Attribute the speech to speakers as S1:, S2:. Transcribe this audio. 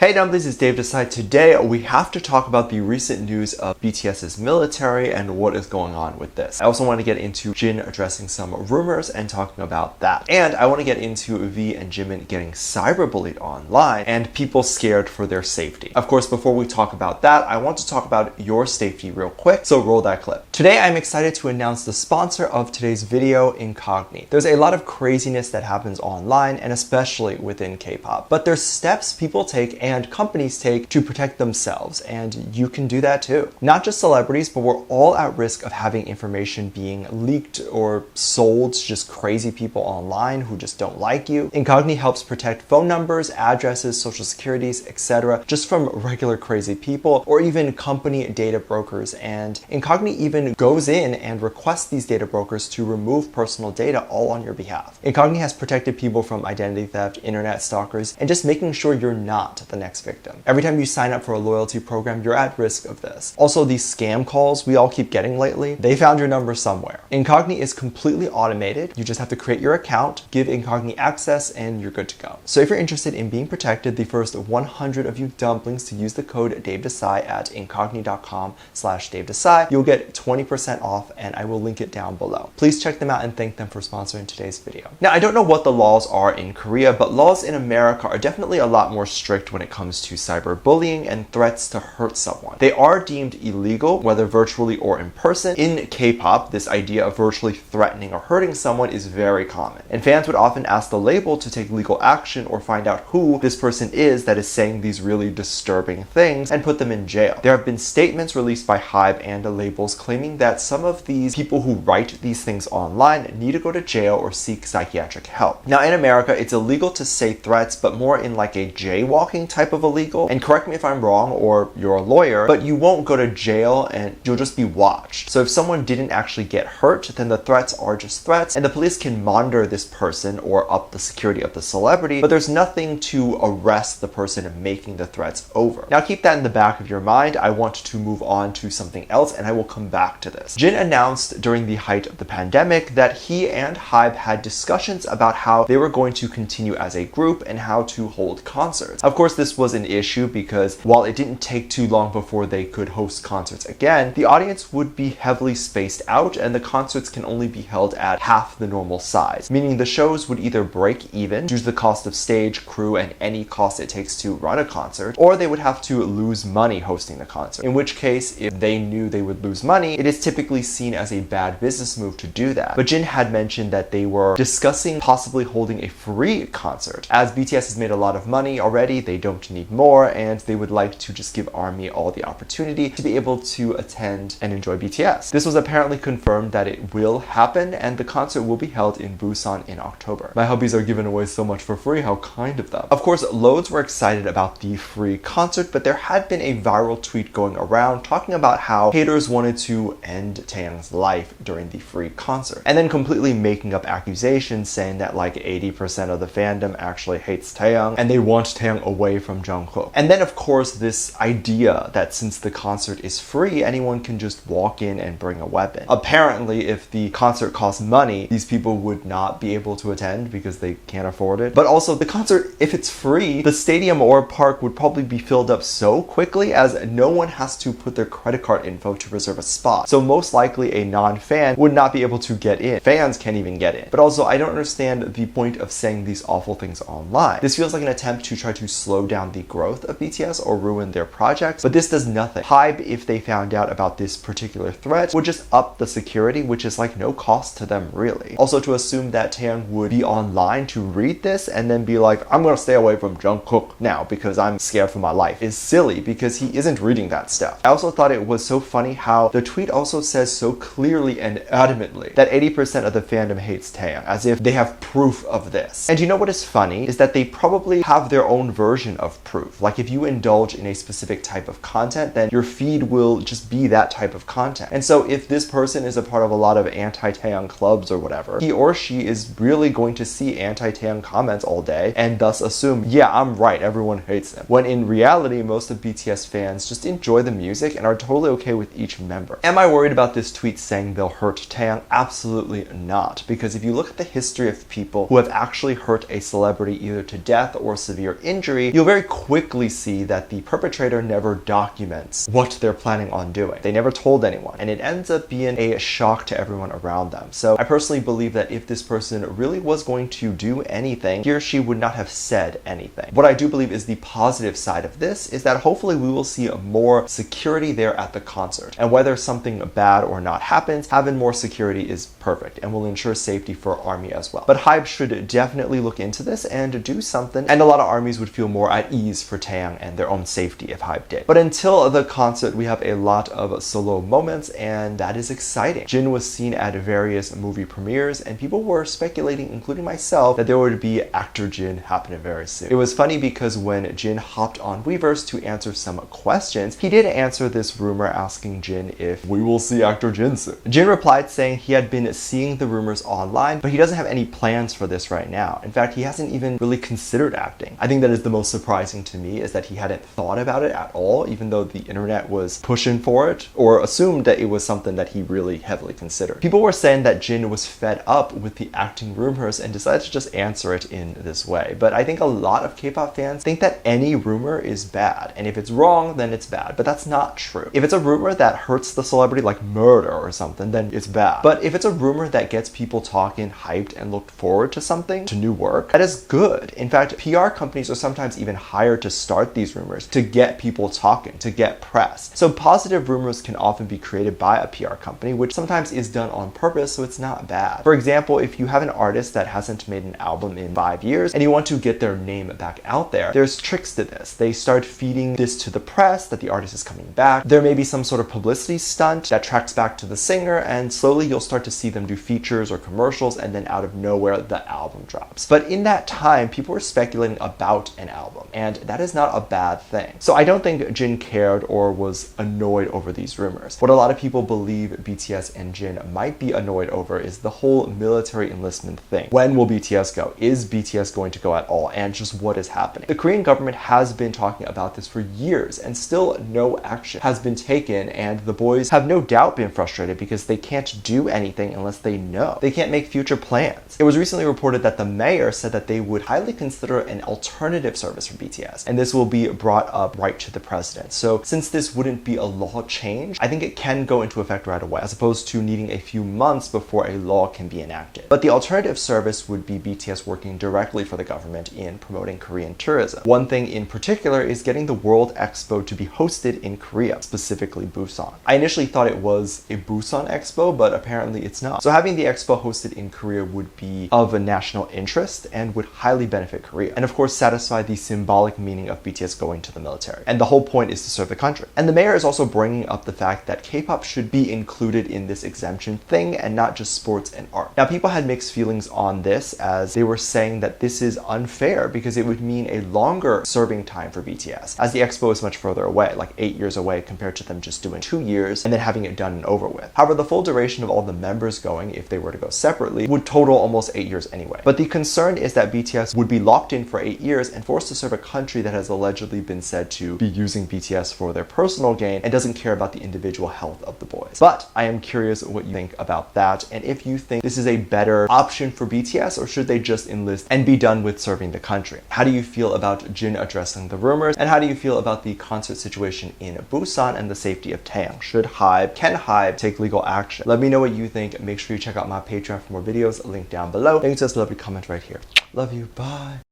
S1: Hey this is Dave Desai. Today we have to talk about the recent news of BTS's military and what is going on with this. I also want to get into Jin addressing some rumors and talking about that. And I want to get into V and Jimin getting cyberbullied online and people scared for their safety. Of course, before we talk about that, I want to talk about your safety real quick, so roll that clip. Today I'm excited to announce the sponsor of today's video, Incogni. There's a lot of craziness that happens online and especially within K-pop, but there's steps people take and companies take to protect themselves, and you can do that too. Not just celebrities, but we're all at risk of having information being leaked or sold to just crazy people online who just don't like you. Incogni helps protect phone numbers, addresses, social securities, etc. just from regular crazy people or even company data brokers, and Incogni even goes in and requests these data brokers to remove personal data all on your behalf. Incogni has protected people from identity theft, internet stalkers, and just making sure you're not the next victim. Every time you sign up for a loyalty program, you're at risk of this. Also, these scam calls we all keep getting lately, they found your number somewhere. Incogni is completely automated. You just have to create your account, give Incogni access, and you're good to go. So if you're interested in being protected, the first 100 of you dumplings to use the code DaveDesai at incogni.com/DaveDesai, you'll get 20% off, and I will link it down below. Please check them out and thank them for sponsoring today's video. Now, I don't know what the laws are in Korea, but laws in America are definitely a lot more strict when it comes to cyberbullying and threats to hurt someone. They are deemed illegal, whether virtually or in person. In K-pop, this idea of virtually threatening or hurting someone is very common, and fans would often ask the label to take legal action or find out who this person is that is saying these really disturbing things and put them in jail. There have been statements released by HYBE and the labels claiming that some of these people who write these things online need to go to jail or seek psychiatric help. Now, in America, it's illegal to say threats, but more in like a jaywalking type of illegal. And correct me if I'm wrong or you're a lawyer, but you won't go to jail and you'll just be watched. So if someone didn't actually get hurt, then the threats are just threats, and the police can monitor this person or up the security of the celebrity, but there's nothing to arrest the person making the threats over. Now keep that in the back of your mind. I want to move on to something else, and I will come back to this. Jin announced during the height of the pandemic that he and HYBE had discussions about how they were going to continue as a group and how to hold concerts. Of course, this was an issue because while it didn't take too long before they could host concerts again, the audience would be heavily spaced out and the concerts can only be held at half the normal size, meaning the shows would either break even due to the cost of stage, crew, and any cost it takes to run a concert, or they would have to lose money hosting the concert. In which case, if they knew they would lose money, it is typically seen as a bad business move to do that. But Jin had mentioned that they were discussing possibly holding a free concert. As BTS has made a lot of money already, they don't need more, and they would like to just give ARMY all the opportunity to be able to attend and enjoy BTS. This was apparently confirmed that it will happen, and the concert will be held in Busan in October. My hubbies are giving away so much for free, how kind of them. Of course, loads were excited about the free concert, but there had been a viral tweet going around talking about how haters wanted to end Taeyang's life during the free concert, and then completely making up accusations saying that like 80% of the fandom actually hates Taeyang and they want Taeyang away from Jungkook. And then of course this idea that since the concert is free, anyone can just walk in and bring a weapon. Apparently, if the concert costs money, these people would not be able to attend because they can't afford it. But also the concert, if it's free, the stadium or park would probably be filled up so quickly as no one has to put their credit card info to reserve a spot. So most likely a non-fan would not be able to get in. Fans can't even get in. But also, I don't understand the point of saying these awful things online. This feels like an attempt to try to slow down the growth of BTS or ruin their projects, but this does nothing. HYBE, if they found out about this particular threat, would just up the security, which is like no cost to them really. Also, to assume that Taeyang would be online to read this and then be like, I'm gonna stay away from Jungkook now because I'm scared for my life, is silly because he isn't reading that stuff. I also thought it was so funny how the tweet also says so clearly and adamantly that 80% of the fandom hates Taeyang, as if they have proof of this. And you know what is funny is that they probably have their own version of proof. Like if you indulge in a specific type of content, then your feed will just be that type of content. And so if this person is a part of a lot of anti-Taeyang clubs or whatever, he or she is really going to see anti-Taeyang comments all day and thus assume, yeah, I'm right, everyone hates him. When in reality, most of BTS fans just enjoy the music and are totally okay with each member. Am I worried about this tweet saying they'll hurt Taeyang? Absolutely not, because if you look at the history of people who have actually hurt a celebrity either to death or severe injury, you'll very very quickly see that the perpetrator never documents what they're planning on doing. They never told anyone, and it ends up being a shock to everyone around them. So I personally believe that if this person really was going to do anything, he or she would not have said anything. What I do believe is the positive side of this is that hopefully we will see more security there at the concert. And whether something bad or not happens, having more security is perfect and will ensure safety for ARMY as well. But HYBE should definitely look into this and do something, and a lot of armies would feel more at ease for Taeyang and their own safety if HYBE did. But until the concert, we have a lot of solo moments, and that is exciting. Jin was seen at various movie premieres, and people were speculating, including myself, that there would be actor Jin happening very soon. It was funny because when Jin hopped on Weverse to answer some questions, he did answer this rumor asking Jin if we will see actor Jin soon. Jin replied saying he had been seeing the rumors online, but he doesn't have any plans for this right now. In fact, he hasn't even really considered acting. I think that is the most surprising to me, is that he hadn't thought about it at all, even though the internet was pushing for it, or assumed that it was something that he really heavily considered. People were saying that Jin was fed up with the acting rumors and decided to just answer it in this way. But I think a lot of K-pop fans think that any rumor is bad, and if it's wrong, then it's bad. But that's not true. If it's a rumor that hurts the celebrity, like murder or something, then it's bad. But if it's a rumor that gets people talking, hyped, and looked forward to something, to new work, that is good. In fact, PR companies are sometimes even hired to start these rumors, to get people talking, to get press. So positive rumors can often be created by a PR company, which sometimes is done on purpose, so it's not bad. For example, if you have an artist that hasn't made an album in 5 years and you want to get their name back out there, there's tricks to this. They start feeding this to the press that the artist is coming back. There may be some sort of publicity stunt that tracks back to the singer, and slowly you'll start to see them do features or commercials, and then out of nowhere the album drops. But in that time, people were speculating about an album, and that is not a bad thing. So I don't think Jin cared or was annoyed over these rumors. What a lot of people believe BTS and Jin might be annoyed over is the whole military enlistment thing. When will BTS go? Is BTS going to go at all? And just what is happening? The Korean government has been talking about this for years, and still no action has been taken, and the boys have no doubt been frustrated because they can't do anything unless they know. They can't make future plans. It was recently reported that the mayor said that they would highly consider an alternative service for BTS, and this will be brought up right to the president. So since this wouldn't be a law change, I think it can go into effect right away, as opposed to needing a few months before a law can be enacted. But the alternative service would be BTS working directly for the government in promoting Korean tourism. One thing in particular is getting the World Expo to be hosted in Korea, specifically Busan. I initially thought it was a Busan Expo, but apparently it's not. So having the expo hosted in Korea would be of a national interest and would highly benefit Korea, and of course satisfy the symbolic meaning of BTS going to the military. And the whole point is to serve the country. And the mayor is also bringing up the fact that K-pop should be included in this exemption thing and not just sports and art. Now, people had mixed feelings on this, as they were saying that this is unfair because it would mean a longer serving time for BTS, as the expo is much further away, like 8 years away, compared to them just doing 2 years and then having it done and over with. However, the full duration of all the members going, if they were to go separately, would total almost 8 years anyway. But the concern is that BTS would be locked in for 8 years and forced to serve a country that has allegedly been said to be using BTS for their personal gain and doesn't care about the individual health of the boys. But I am curious what you think about that, and if you think this is a better option for BTS, or should they just enlist and be done with serving the country? How do you feel about Jin addressing the rumors, and how do you feel about the concert situation in Busan and the safety of Taeyang? Can HYBE take legal action? Let me know what you think. Make sure you check out my Patreon for more videos, link down below. Thanks, just lovely comment right here. Love you, bye.